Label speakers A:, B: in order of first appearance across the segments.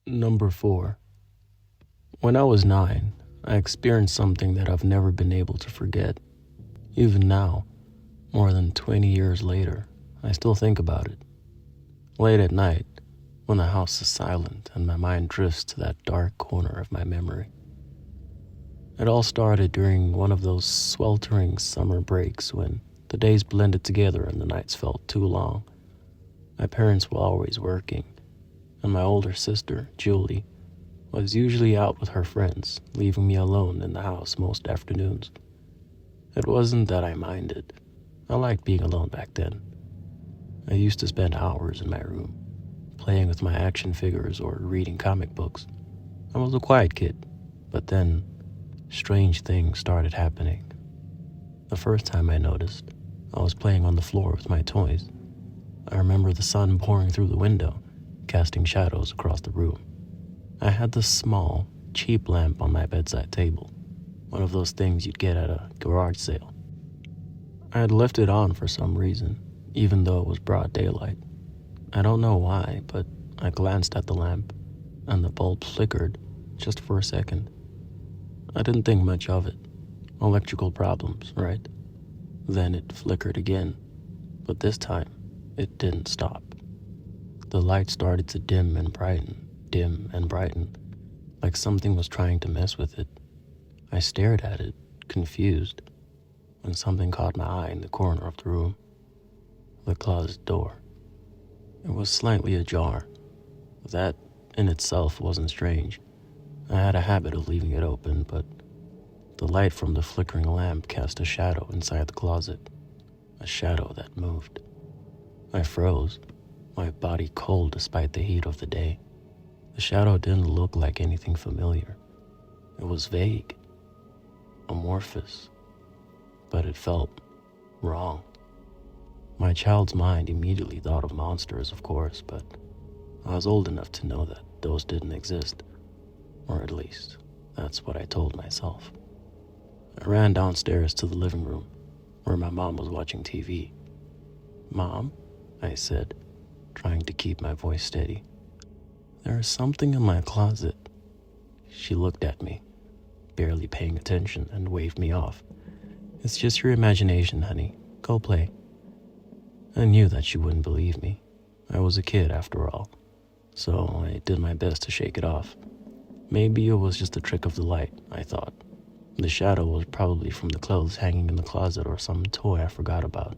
A: Number 4. When I was 9, I experienced something that I've never been able to forget. Even now, more than 20 years later, I still think about it. Late at night, when the house is silent and my mind drifts to that dark corner of my memory. It all started during one of those sweltering summer breaks when the days blended together and the nights felt too long. My parents were always working, and my older sister, Julie, was usually out with her friends, leaving me alone in the house most afternoons. It wasn't that I minded. I liked being alone back then. I used to spend hours in my room, playing with my action figures or reading comic books. I was a quiet kid, but then strange things started happening. The first time I noticed, I was playing on the floor with my toys. I remember the sun pouring through the window, casting shadows across the room. I had this small, cheap lamp on my bedside table, one of those things you'd get at a garage sale. I had left it on for some reason, even though it was broad daylight. I don't know why, but I glanced at the lamp, and the bulb flickered just for a second. I didn't think much of it. Electrical problems, right? Then it flickered again, but this time, it didn't stop. The light started to dim and brighten, like something was trying to mess with it. I stared at it, confused, when something caught my eye in the corner of the room. The closet door. It was slightly ajar. That in itself wasn't strange. I had a habit of leaving it open, but the light from the flickering lamp cast a shadow inside the closet, a shadow that moved. I froze, my body cold despite the heat of the day. The shadow didn't look like anything familiar. It was vague, amorphous, but it felt wrong. My child's mind immediately thought of monsters, of course, but I was old enough to know that those didn't exist, or at least, that's what I told myself. I ran downstairs to the living room, where my mom was watching TV. "Mom," I said, trying to keep my voice steady. "There is something in my closet." She looked at me, barely paying attention, and waved me off. "It's just your imagination, honey. Go play." I knew that she wouldn't believe me. I was a kid, after all, so I did my best to shake it off. Maybe it was just a trick of the light, I thought. The shadow was probably from the clothes hanging in the closet or some toy I forgot about.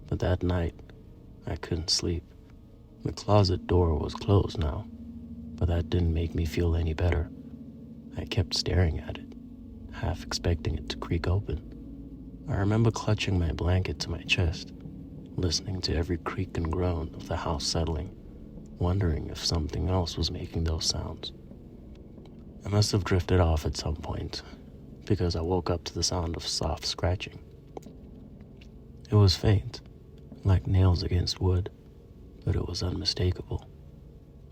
A: But that night, I couldn't sleep. The closet door was closed now, but that didn't make me feel any better. I kept staring at it, half expecting it to creak open. I remember clutching my blanket to my chest, listening to every creak and groan of the house settling, wondering if something else was making those sounds. I must have drifted off at some point, because I woke up to the sound of soft scratching. It was faint, like nails against wood, but it was unmistakable.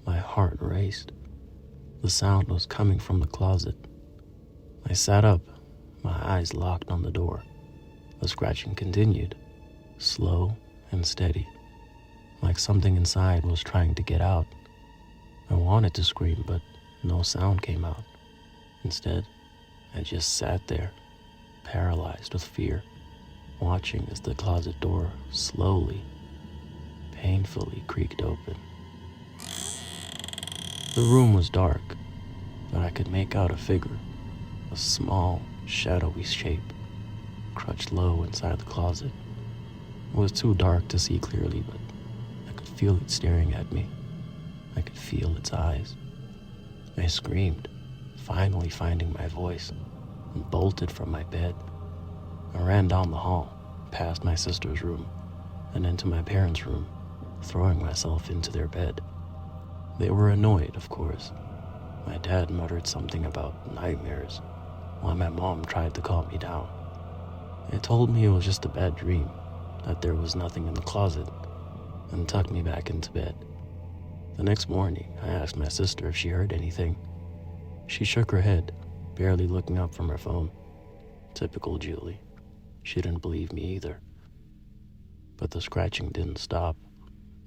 A: My heart raced. The sound was coming from the closet. I sat up, my eyes locked on the door. The scratching continued, slow and steady, like something inside was trying to get out. I wanted to scream, but no sound came out. Instead, I just sat there, paralyzed with fear, watching as the closet door slowly, painfully creaked open. The room was dark, but I could make out a figure, a small, shadowy shape, crouched low inside the closet. It was too dark to see clearly, but I could feel it staring at me. I could feel its eyes. I screamed, finally finding my voice, and bolted from my bed. I ran down the hall, past my sister's room, and into my parents' room, throwing myself into their bed. They were annoyed, of course. My dad muttered something about nightmares, while my mom tried to calm me down. It told me it was just a bad dream, that there was nothing in the closet, and tucked me back into bed. The next morning, I asked my sister if she heard anything. She shook her head, barely looking up from her phone. Typical Julie. She didn't believe me either. But the scratching didn't stop.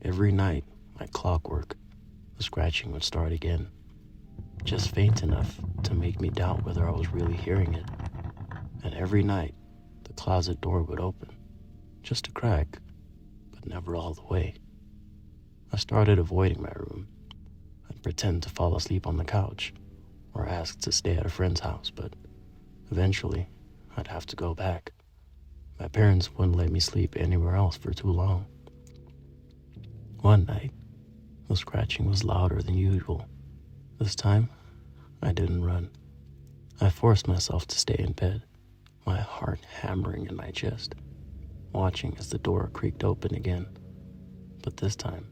A: Every night, like clockwork, the scratching would start again, just faint enough to make me doubt whether I was really hearing it. And every night, the closet door would open, just a crack, but never all the way. I started avoiding my room. I'd pretend to fall asleep on the couch, or ask to stay at a friend's house, but eventually, I'd have to go back. My parents wouldn't let me sleep anywhere else for too long. One night, the scratching was louder than usual. This time, I didn't run. I forced myself to stay in bed, my heart hammering in my chest, watching as the door creaked open again. But this time,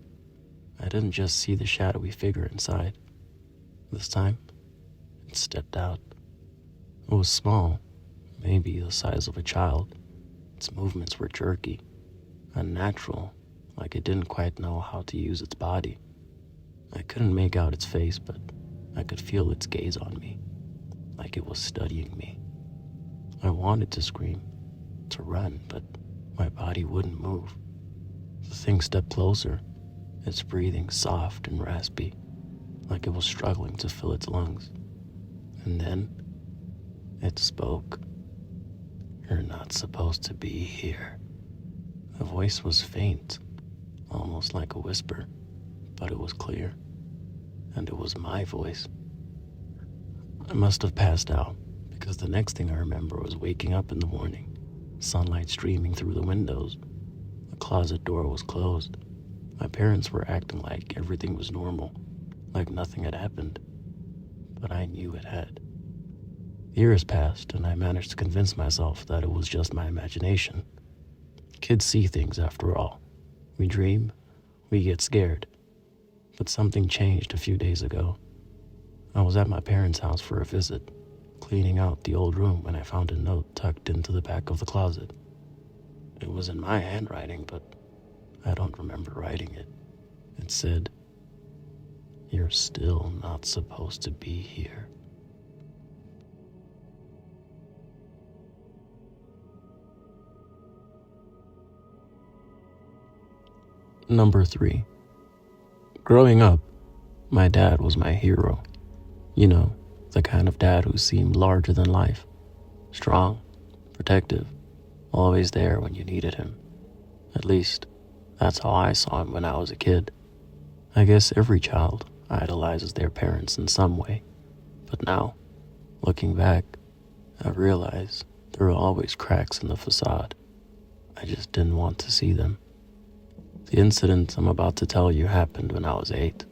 A: I didn't just see the shadowy figure inside. This time, it stepped out. It was small, maybe the size of a child. Its movements were jerky, unnatural, like it didn't quite know how to use its body. I couldn't make out its face, but I could feel its gaze on me, like it was studying me. I wanted to scream, to run, but my body wouldn't move. The thing stepped closer, its breathing soft and raspy, like it was struggling to fill its lungs. And then, it spoke. "You're not supposed to be here." The voice was faint, almost like a whisper, but it was clear. And it was my voice. I must have passed out, because the next thing I remember was waking up in the morning, sunlight streaming through the windows. The closet door was closed. My parents were acting like everything was normal, like nothing had happened. But I knew it had. Years passed, and I managed to convince myself that it was just my imagination. Kids see things, after all. We dream, we get scared. But something changed a few days ago. I was at my parents' house for a visit, cleaning out the old room when I found a note tucked into the back of the closet. It was in my handwriting, but I don't remember writing it. It said, "You're still not supposed to be here." Number 3. Growing up, my dad was my hero. You know, the kind of dad who seemed larger than life. Strong, protective, always there when you needed him. At least, that's how I saw him when I was a kid. I guess every child idolizes their parents in some way. But now, looking back, I realize there were always cracks in the facade. I just didn't want to see them. The incident I'm about to tell you happened when I was 8,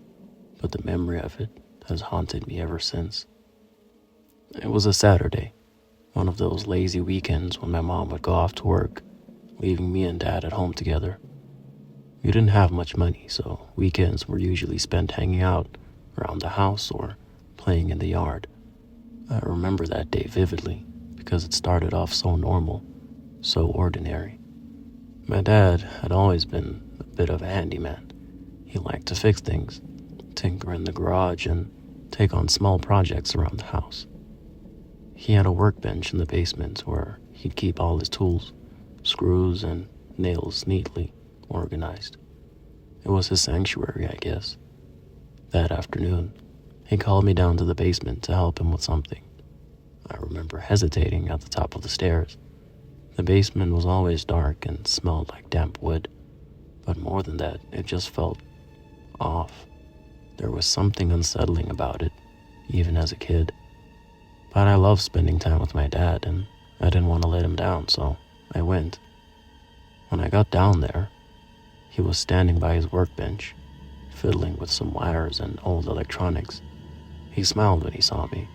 A: but the memory of it has haunted me ever since. It was a Saturday, one of those lazy weekends when my mom would go off to work, leaving me and Dad at home together. We didn't have much money, so weekends were usually spent hanging out around the house or playing in the yard. I remember that day vividly because it started off so normal, so ordinary. My dad had always been a bit of a handyman. He liked to fix things, tinker in the garage, and take on small projects around the house. He had a workbench in the basement where he'd keep all his tools, screws and nails neatly organized. It was his sanctuary, I guess. That afternoon, he called me down to the basement to help him with something. I remember hesitating at the top of the stairs. The basement was always dark and smelled like damp wood, but more than that, it just felt off. There was something unsettling about it, even as a kid. But I loved spending time with my dad, and I didn't want to let him down, so I went. When I got down there, he was standing by his workbench, fiddling with some wires and old electronics. He smiled when he saw me,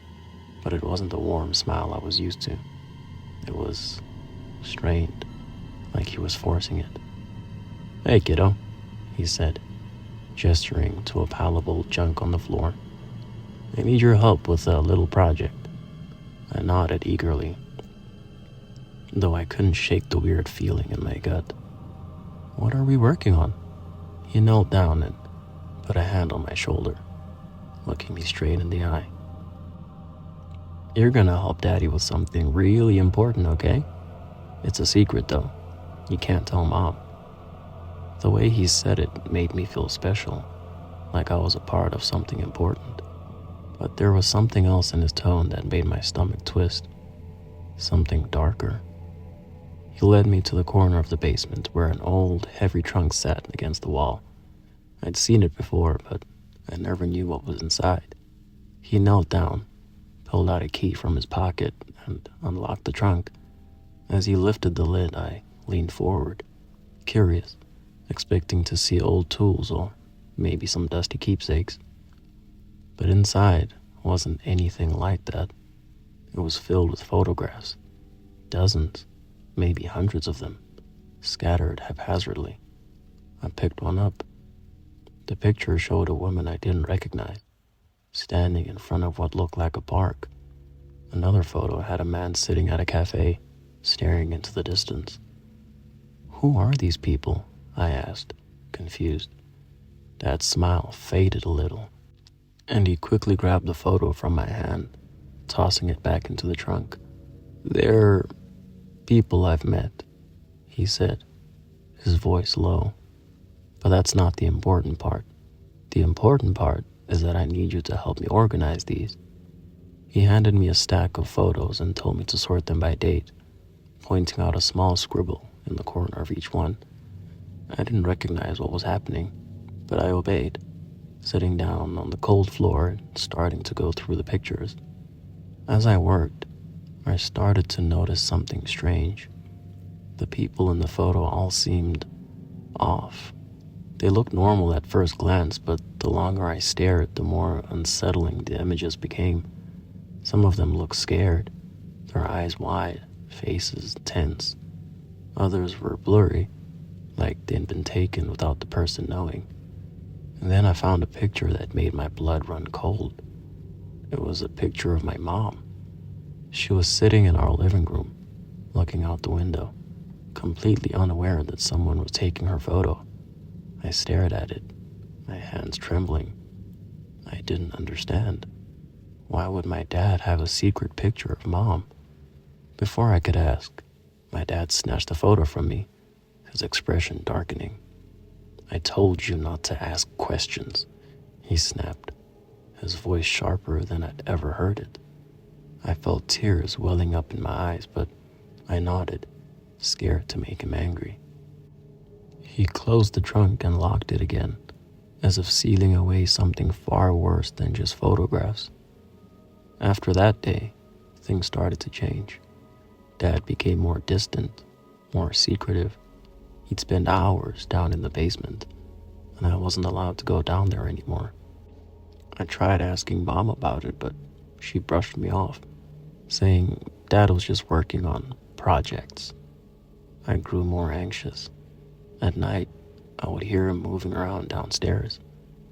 A: but it wasn't the warm smile I was used to. It was strained, like he was forcing it. "Hey, kiddo," he said, gesturing to a pile of old junk on the floor. "I need your help with a little project." I nodded eagerly, though I couldn't shake the weird feeling in my gut. "What are we working on?" He knelt down and put a hand on my shoulder, looking me straight in the eye. "You're gonna help Daddy with something really important, okay? It's a secret, though. You can't tell Mom." The way he said it made me feel special, like I was a part of something important. But there was something else in his tone that made my stomach twist. Something darker. He led me to the corner of the basement where an old, heavy trunk sat against the wall. I'd seen it before, but I never knew what was inside. He knelt down, pulled out a key from his pocket, and unlocked the trunk. As he lifted the lid, I leaned forward, curious, expecting to see old tools or maybe some dusty keepsakes. But inside wasn't anything like that. It was filled with photographs, dozens, maybe hundreds of them, scattered haphazardly. I picked one up. The picture showed a woman I didn't recognize, standing in front of what looked like a park. Another photo had a man sitting at a cafe, staring into the distance. "Who are these people?" I asked, confused. Dad's smile faded a little, and he quickly grabbed the photo from my hand, tossing it back into the trunk. "They're people I've met," he said, his voice low. "But that's not the important part. The important part is that I need you to help me organize these." He handed me a stack of photos and told me to sort them by date, pointing out a small scribble in the corner of each one. I didn't recognize what was happening, but I obeyed, sitting down on the cold floor and starting to go through the pictures. As I worked, I started to notice something strange. The people in the photo all seemed off. They looked normal at first glance, but the longer I stared, the more unsettling the images became. Some of them looked scared, their eyes wide, faces tense. Others were blurry, like they'd been taken without the person knowing. And then I found a picture that made my blood run cold. It was a picture of my mom. She was sitting in our living room, looking out the window, completely unaware that someone was taking her photo. I stared at it, my hands trembling. I didn't understand. Why would my dad have a secret picture of Mom? Before I could ask, my dad snatched the photo from me, his expression darkening. "I told you not to ask questions," he snapped, his voice sharper than I'd ever heard it. I felt tears welling up in my eyes, but I nodded, scared to make him angry. He closed the trunk and locked it again, as if sealing away something far worse than just photographs. After that day, things started to change. Dad became more distant, more secretive. He'd spend hours down in the basement, and I wasn't allowed to go down there anymore. I tried asking Mom about it, but she brushed me off, saying Dad was just working on projects. I grew more anxious. At night, I would hear him moving around downstairs,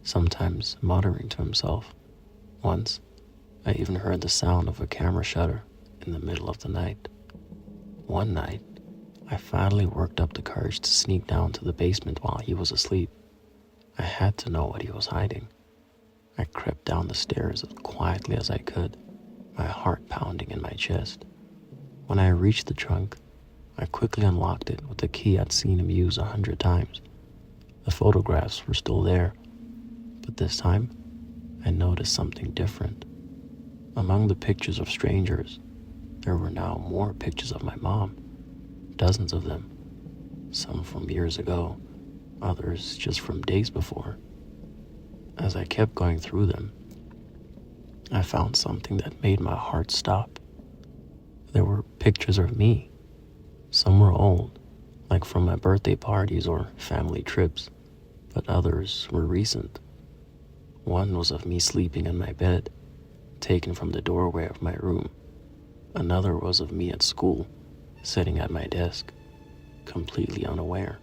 A: sometimes muttering to himself. Once, I even heard the sound of a camera shutter in the middle of the night. One night, I finally worked up the courage to sneak down to the basement while he was asleep. I had to know what he was hiding. I crept down the stairs as quietly as I could, my heart pounding in my chest. When I reached the trunk, I quickly unlocked it with the key I'd seen him use 100 times. The photographs were still there, but this time, I noticed something different. Among the pictures of strangers, there were now more pictures of my mom, dozens of them, some from years ago, others just from days before. As I kept going through them, I found something that made my heart stop. There were pictures of me. Some were old, like from my birthday parties or family trips, but others were recent. One was of me sleeping in my bed, taken from the doorway of my room. Another was of me at school, sitting at my desk, completely unaware.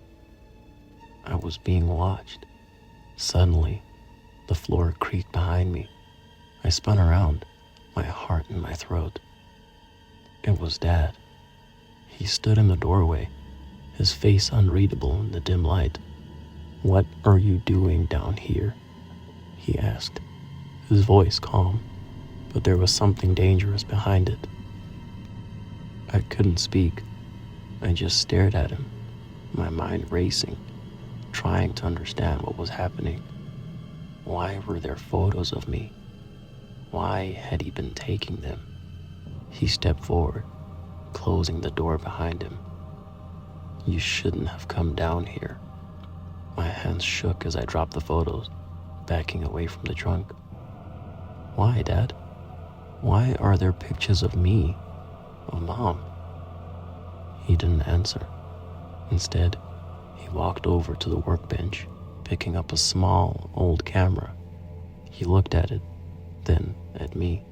A: I was being watched. Suddenly, the floor creaked behind me. I spun around, my heart in my throat. It was Dad. He stood in the doorway, his face unreadable in the dim light. "What are you doing down here?" he asked, his voice calm, but there was something dangerous behind it. I couldn't speak. I just stared at him, my mind racing, trying to understand what was happening. Why were there photos of me? Why had he been taking them? He stepped forward, closing the door behind him. You shouldn't have come down here. My hands shook as I dropped the photos, backing away from the trunk. Why, Dad? Why are there pictures of me, of Mom? He didn't answer. Instead, he walked over to the workbench, picking up a small, old camera. He looked at it, then at me.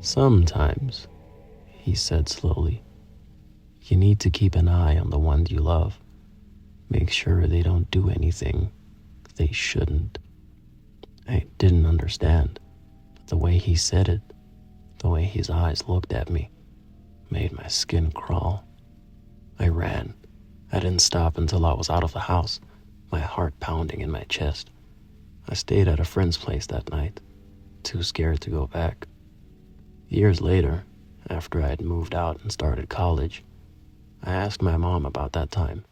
A: Sometimes, he said slowly, you need to keep an eye on the ones you love. Make sure they don't do anything they shouldn't. I didn't understand, but the way he said it, the way his eyes looked at me, made my skin crawl. I ran. I didn't stop until I was out of the house, my heart pounding in my chest. I stayed at a friend's place that night, too scared to go back. Years later, after I had moved out and started college, I asked my mom about that time.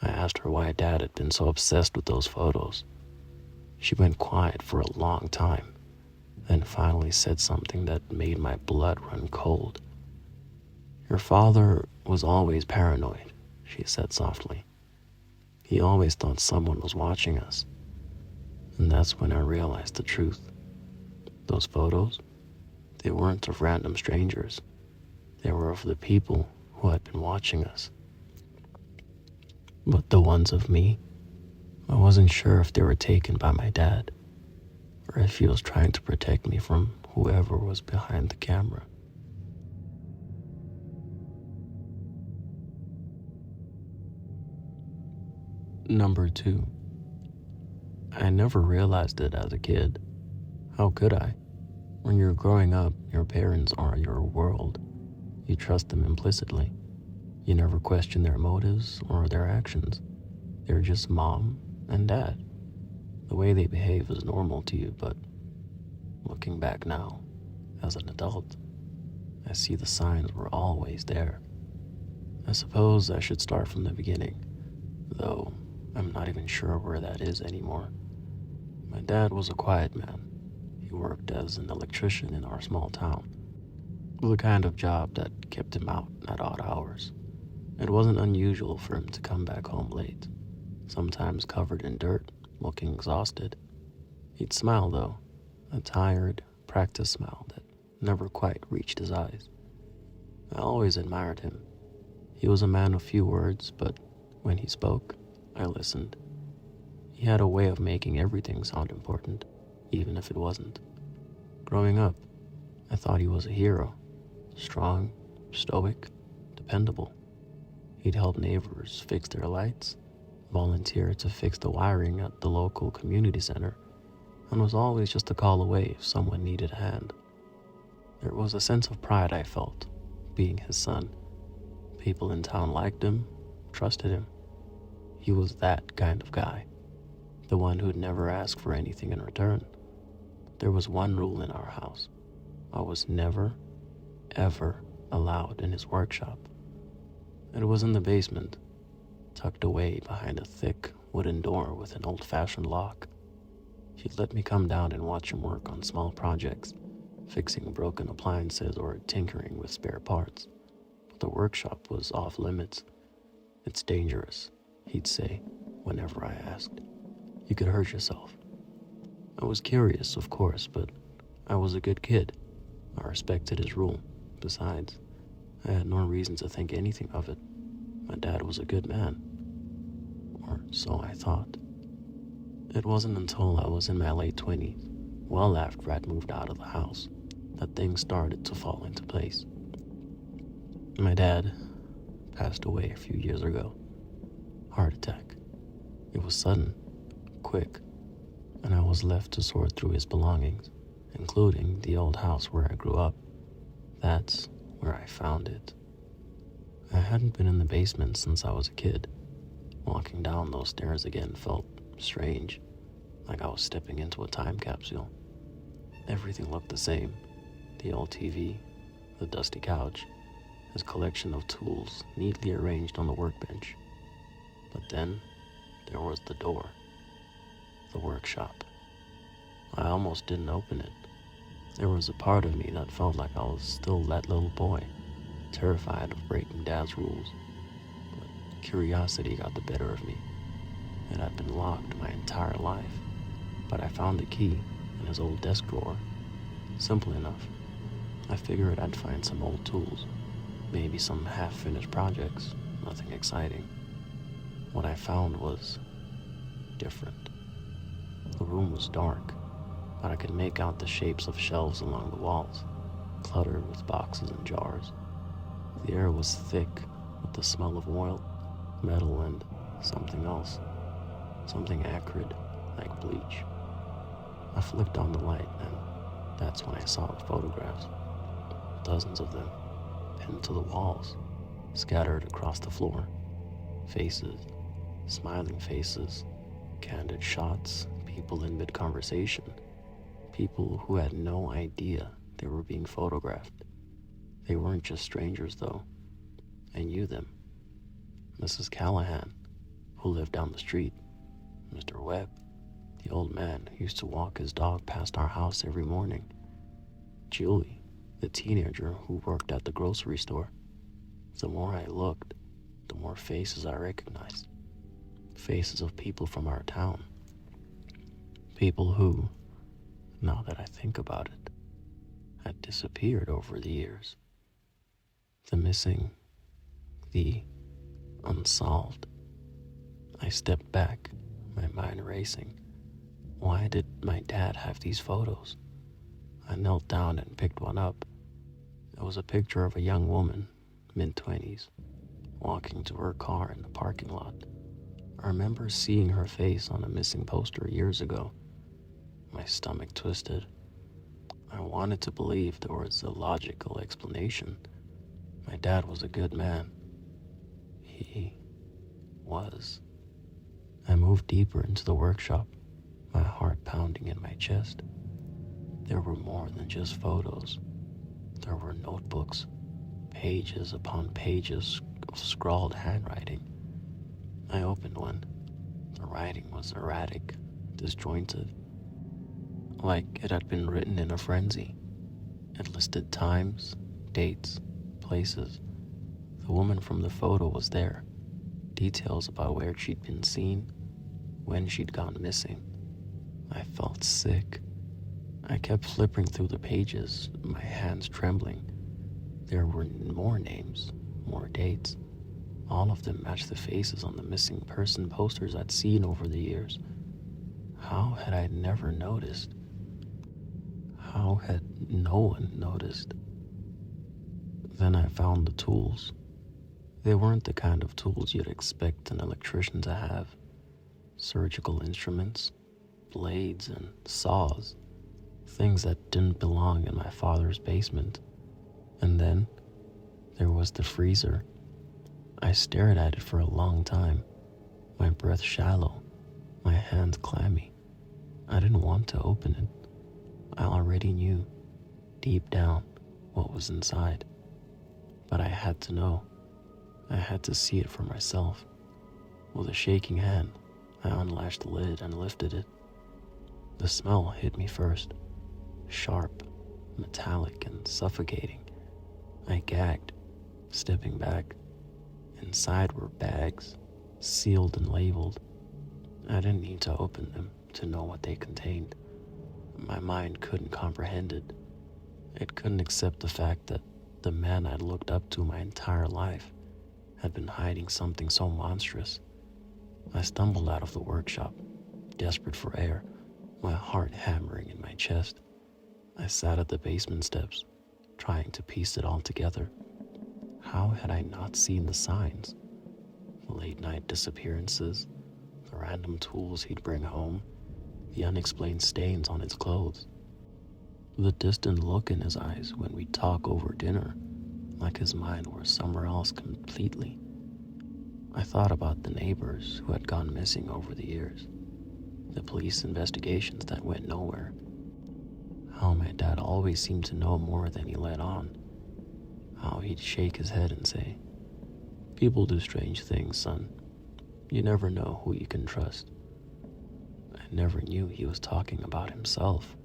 A: I asked her why Dad had been so obsessed with those photos. She went quiet for a long time, then finally said something that made my blood run cold. Your father was always paranoid, she said softly. He always thought someone was watching us. And that's when I realized the truth. Those photos, they weren't of random strangers. They were of the people who had been watching us. But the ones of me, I wasn't sure if they were taken by my dad, or if he was trying to protect me from whoever was behind the camera. Number 2. I never realized it as a kid. How could I? When you're growing up, your parents are your world. You trust them implicitly. You never question their motives or their actions. They're just mom and dad. The way they behave is normal to you, but looking back now, as an adult, I see the signs were always there. I suppose I should start from the beginning, though I'm not even sure where that is anymore. My dad was a quiet man. He worked as an electrician in our small town. It was the kind of job that kept him out at odd hours. It wasn't unusual for him to come back home late, sometimes covered in dirt, looking exhausted. He'd smile though, a tired, practiced smile that never quite reached his eyes. I always admired him. He was a man of few words, but when he spoke, I listened. He had a way of making everything sound important, even if it wasn't. Growing up, I thought he was a hero. Strong, stoic, dependable. He'd help neighbors fix their lights, volunteer to fix the wiring at the local community center, and was always just a call away if someone needed a hand. There was a sense of pride I felt, being his son. People in town liked him, trusted him. He was that kind of guy, the one who'd never ask for anything in return. There was one rule in our house. I was never, ever allowed in his workshop. It was in the basement, tucked away behind a thick wooden door with an old-fashioned lock. He'd let me come down and watch him work on small projects, fixing broken appliances or tinkering with spare parts. But the workshop was off limits. It's dangerous, he'd say whenever I asked. You could hurt yourself. I was curious, of course, but I was a good kid. I respected his rule. Besides, I had no reason to think anything of it. My dad was a good man. Or so I thought. It wasn't until I was in my late 20s, well after I'd moved out of the house, that things started to fall into place. My dad passed away a few years ago. Heart attack. It was sudden, quick, and I was left to sort through his belongings, including the old house where I grew up. That's where I found it. I hadn't been in the basement since I was a kid. Walking down those stairs again felt strange, like I was stepping into a time capsule. Everything looked the same. The old TV, the dusty couch, his collection of tools neatly arranged on the workbench. But then, there was the door. the workshop. I almost didn't open it. There was a part of me that felt like I was still that little boy, terrified of breaking Dad's rules. But curiosity got the better of me. It had been locked my entire life, but I found the key in his old desk drawer. Simple enough. I figured I'd find some old tools, maybe some half-finished projects, nothing exciting. What I found was different. The room was dark, but I could make out the shapes of shelves along the walls, cluttered with boxes and jars. The air was thick with the smell of oil, metal, and something else. Something acrid, like bleach. I flicked on the light, and that's when I saw the photographs. Dozens of them, pinned to the walls, scattered across the floor. Faces, smiling faces, candid shots, people in mid-conversation. People who had no idea they were being photographed. They weren't just strangers, though. I knew them. Mrs. Callahan, who lived down the street. Mr. Webb, the old man who used to walk his dog past our house every morning. Julie, the teenager who worked at the grocery store. The more I looked, the more faces I recognized. Faces of people from our town. People who, now that I think about it, had disappeared over the years. The missing, the unsolved. I stepped back, my mind racing. Why did my dad have these photos? I knelt down and picked one up. It was a picture of a young woman, mid-20s, walking to her car in the parking lot. I remember seeing her face on a missing poster years ago. My stomach twisted. I wanted to believe there was a logical explanation. My dad was a good man. He was. I moved deeper into the workshop, my heart pounding in my chest. There were more than just photos. There were notebooks, pages upon pages of scrawled handwriting. I opened one. The writing was erratic, disjointed, like it had been written in a frenzy. It listed times, dates, places. The woman from the photo was there. Details about where she'd been seen, when she'd gone missing. I felt sick. I kept flipping through the pages, my hands trembling. There were more names, more dates. All of them matched the faces on the missing person posters I'd seen over the years. How had I never noticed? How had no one noticed? Then I found the tools. They weren't the kind of tools you'd expect an electrician to have. Surgical instruments, blades and saws. Things that didn't belong in my father's basement. And then there was the freezer. I stared at it for a long time, my breath shallow, my hands clammy. I didn't want to open it. I already knew, deep down, what was inside. But I had to know. I had to see it for myself. With a shaking hand, I unlatched the lid and lifted it. The smell hit me first. Sharp, metallic, and suffocating. I gagged, stepping back. Inside were bags, sealed and labeled. I didn't need to open them to know what they contained. My mind couldn't comprehend it. It couldn't accept the fact that the man I'd looked up to my entire life had been hiding something so monstrous. I stumbled out of the workshop, desperate for air, my heart hammering in my chest. I sat at the basement steps, trying to piece it all together. How had I not seen the signs? The late-night disappearances, the random tools he'd bring home, the unexplained stains on his clothes, the distant look in his eyes when we'd talk over dinner, like his mind were somewhere else completely. I thought about the neighbors who had gone missing over the years, the police investigations that went nowhere, how my dad always seemed to know more than he let on, how he'd shake his head and say, "People do strange things, son. You never know who you can trust." I never knew he was talking about himself.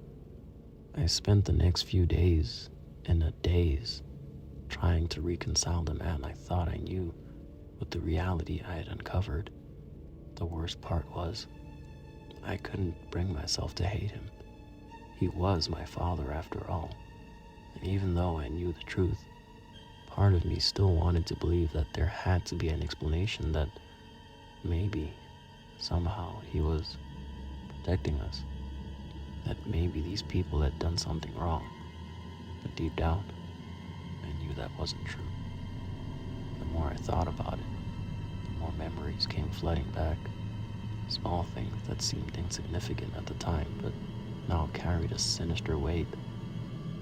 A: I spent the next few days in a daze trying to reconcile the man I thought I knew with the reality I had uncovered. The worst part was, I couldn't bring myself to hate him. He was my father after all, and even though I knew the truth, part of me still wanted to believe that there had to be an explanation, that maybe, somehow, he was protecting us, that maybe these people had done something wrong. But deep down, I knew that wasn't true. The more I thought about it, the more memories came flooding back. Small things that seemed insignificant at the time, but now carried a sinister weight.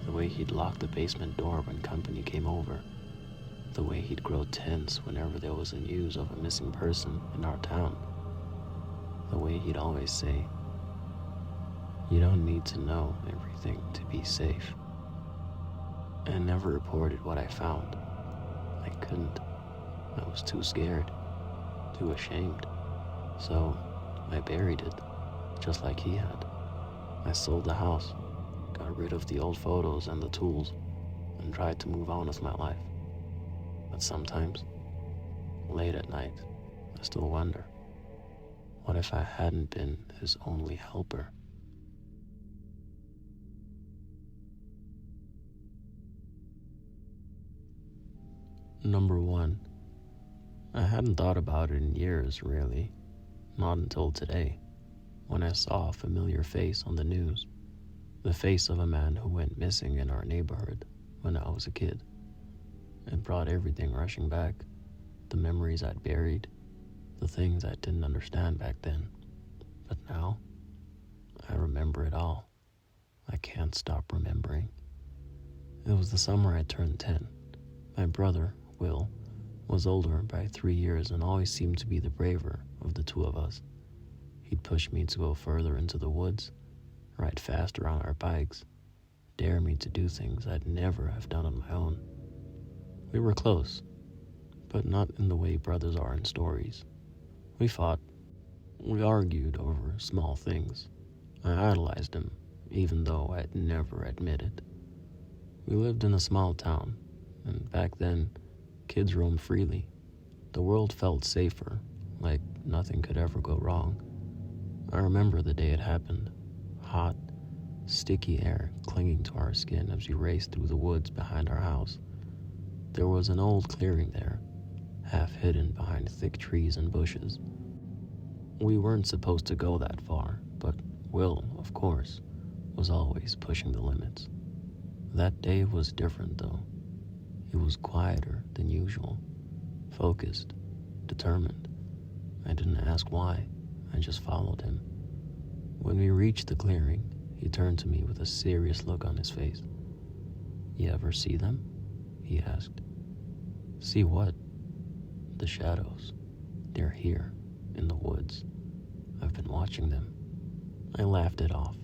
A: The way he'd lock the basement door when company came over. The way he'd grow tense whenever there was a news of a missing person in our town. The way he'd always say, "You don't need to know everything to be safe." I never reported what I found. I couldn't. I was too scared, too ashamed. So I buried it, just like he had. I sold the house, got rid of the old photos and the tools, and tried to move on with my life. But sometimes, late at night, I still wonder, what if I hadn't been his only helper? Number 1. I hadn't thought about it in years, really. Not until today, when I saw a familiar face on the news. The face of a man who went missing in our neighborhood when I was a kid. It brought everything rushing back. The memories I'd buried, the things I didn't understand back then. But now, I remember it all. I can't stop remembering. It was the summer I turned 10. My brother, Will, was older by 3 years and always seemed to be the braver of the two of us. He'd push me to go further into the woods, ride faster on our bikes, dare me to do things I'd never have done on my own. We were close, but not in the way brothers are in stories. We fought. We argued over small things. I idolized him, even though I'd never admit it. We lived in a small town, and back then, kids roamed freely. The world felt safer, like nothing could ever go wrong. I remember the day it happened. Hot, sticky air clinging to our skin as we raced through the woods behind our house. There was an old clearing there, half hidden behind thick trees and bushes. We weren't supposed to go that far, but Will, of course, was always pushing the limits. That day was different, though. He was quieter than usual, focused, determined. I didn't ask why, I just followed him. When we reached the clearing, he turned to me with a serious look on his face. "You ever see them?" he asked. "See what?" "The shadows. They're here, in the woods. I've been watching them." I laughed it off.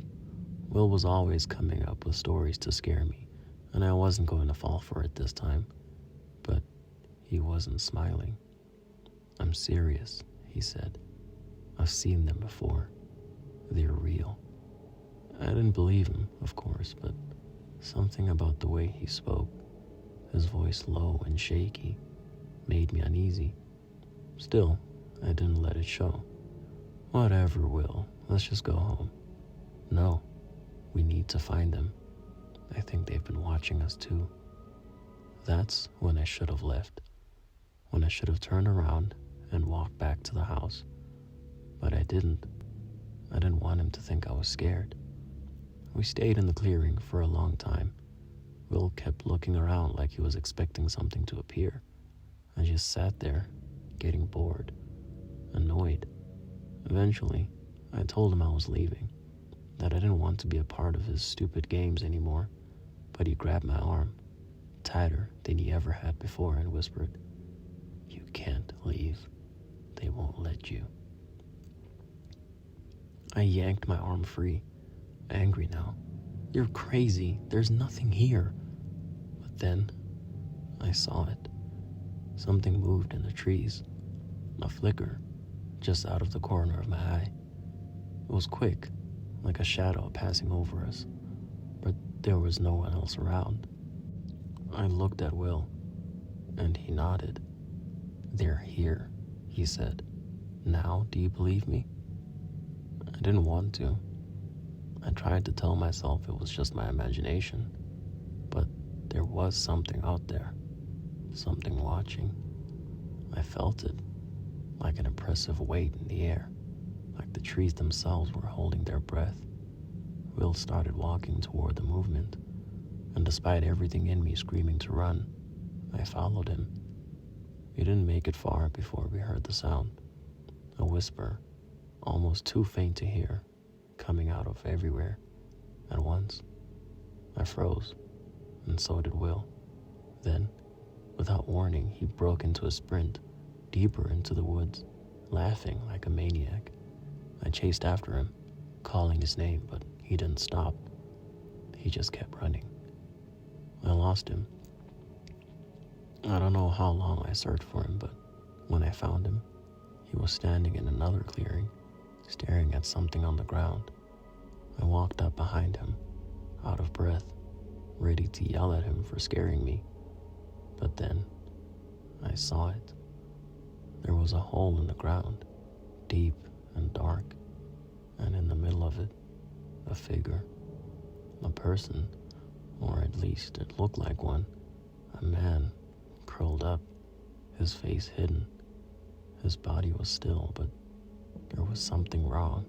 A: Will was always coming up with stories to scare me, and I wasn't going to fall for it this time. But he wasn't smiling. "I'm serious," he said. "I've seen them before. They're real." I didn't believe him, of course, but something about the way he spoke, his voice low and shaky, made me uneasy. Still, I didn't let it show. "Whatever, Will, let's just go home." "No, we need to find them. I think they've been watching us too." That's when I should have left, when I should have turned around and walked back to the house. But I didn't. I didn't want him to think I was scared. We stayed in the clearing for a long time. Will kept looking around like he was expecting something to appear. I just sat there, getting bored, annoyed. Eventually, I told him I was leaving, that I didn't want to be a part of his stupid games anymore, but he grabbed my arm, tighter than he ever had before, and whispered, "You can't leave. They won't let you." I yanked my arm free, angry now. "You're crazy. There's nothing here." But then, I saw it. Something moved in the trees. A flicker, just out of the corner of my eye. was quick, like a shadow passing over us, but there was no one else around. I looked at Will, and he nodded. "They're here," he said. "Now, do you believe me?" I didn't want to. I tried to tell myself it was just my imagination, but there was something out there, something watching. I felt it, like an oppressive weight in the air, like the trees themselves were holding their breath. Will started walking toward the movement, and despite everything in me screaming to run, I followed him. We didn't make it far before we heard the sound, a whisper, almost too faint to hear, coming out of everywhere at once. I froze, and so did Will. Then, without warning, he broke into a sprint, deeper into the woods, laughing like a maniac. I chased after him, calling his name, but he didn't stop. He just kept running. I lost him. I don't know how long I searched for him, but when I found him, he was standing in another clearing, staring at something on the ground. I walked up behind him, out of breath, ready to yell at him for scaring me. But then, I saw it. There was a hole in the ground, deep and dark, and in the middle of it, a figure. A person, or at least it looked like one. A man, curled up, his face hidden. His body was still, but there was something wrong,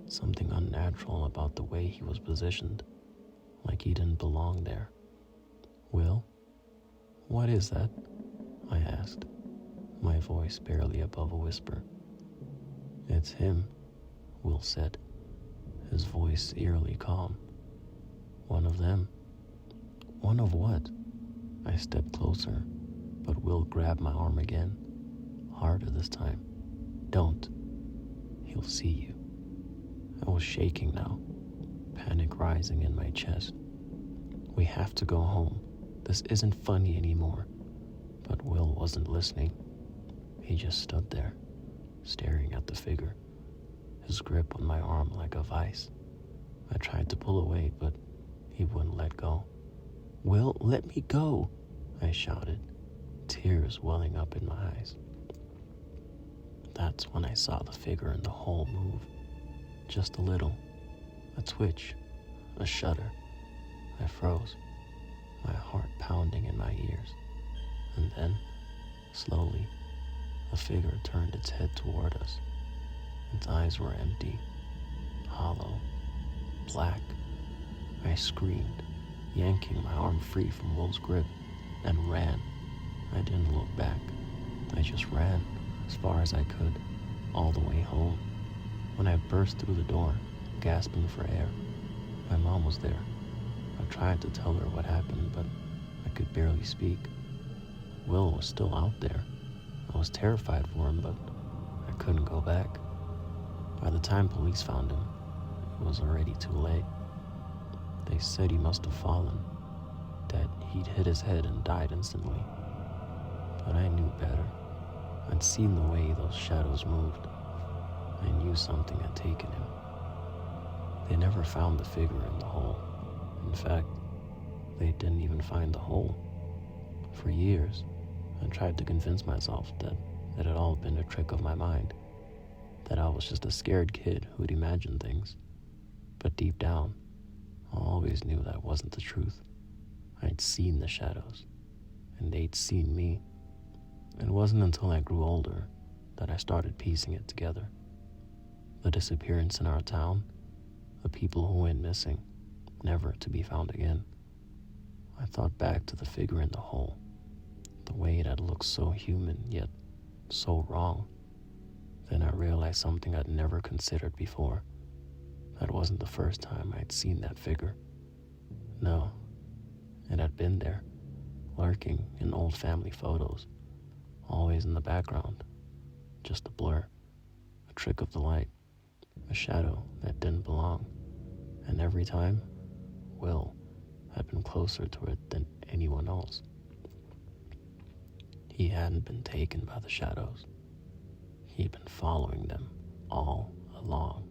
A: something unnatural about the way he was positioned, like he didn't belong there. "Will, what is that?" I asked, my voice barely above a whisper. "It's him," Will said, his voice eerily calm. "One of them." "One of what?" I stepped closer, but Will grabbed my arm again, harder this time. "Don't. He'll see you." I was shaking now, panic rising in my chest. "We have to go home. This isn't funny anymore." But Will wasn't listening. He just stood there, staring at the figure, his grip on my arm like a vice. I tried to pull away, but he wouldn't let go. "Will, let me go," I shouted, tears welling up in my eyes. That's when I saw the figure in the hole move. Just a little, a twitch, a shudder. I froze, my heart pounding in my ears. And then, slowly, the figure turned its head toward us. Its eyes were empty, hollow, black. I screamed, yanking my arm free from Will's grip, and ran. I didn't look back. I just ran as far as I could, all the way home. When I burst through the door, gasping for air, my mom was there. I tried to tell her what happened, but I could barely speak. Will was still out there. I was terrified for him, but I couldn't go back. By the time police found him, it was already too late. They said he must have fallen, that he'd hit his head and died instantly. But I knew better. I'd seen the way those shadows moved. I knew something had taken him. They never found the figure in the hole. In fact, they didn't even find the hole. For years, I tried to convince myself that it had all been a trick of my mind, that I was just a scared kid who'd imagined things. But deep down, I always knew that wasn't the truth. I'd seen the shadows, and they'd seen me. It wasn't until I grew older that I started piecing it together. The disappearance in our town, the people who went missing, never to be found again. I thought back to the figure in the hole, the way it had looked so human, yet so wrong. Then I realized something I'd never considered before. That wasn't the first time I'd seen that figure. No, it had been there, lurking in old family photos, always in the background, just a blur, a trick of the light, a shadow that didn't belong. And every time, Will had been closer to it than anyone else. He hadn't been taken by the shadows. He'd been following them all along.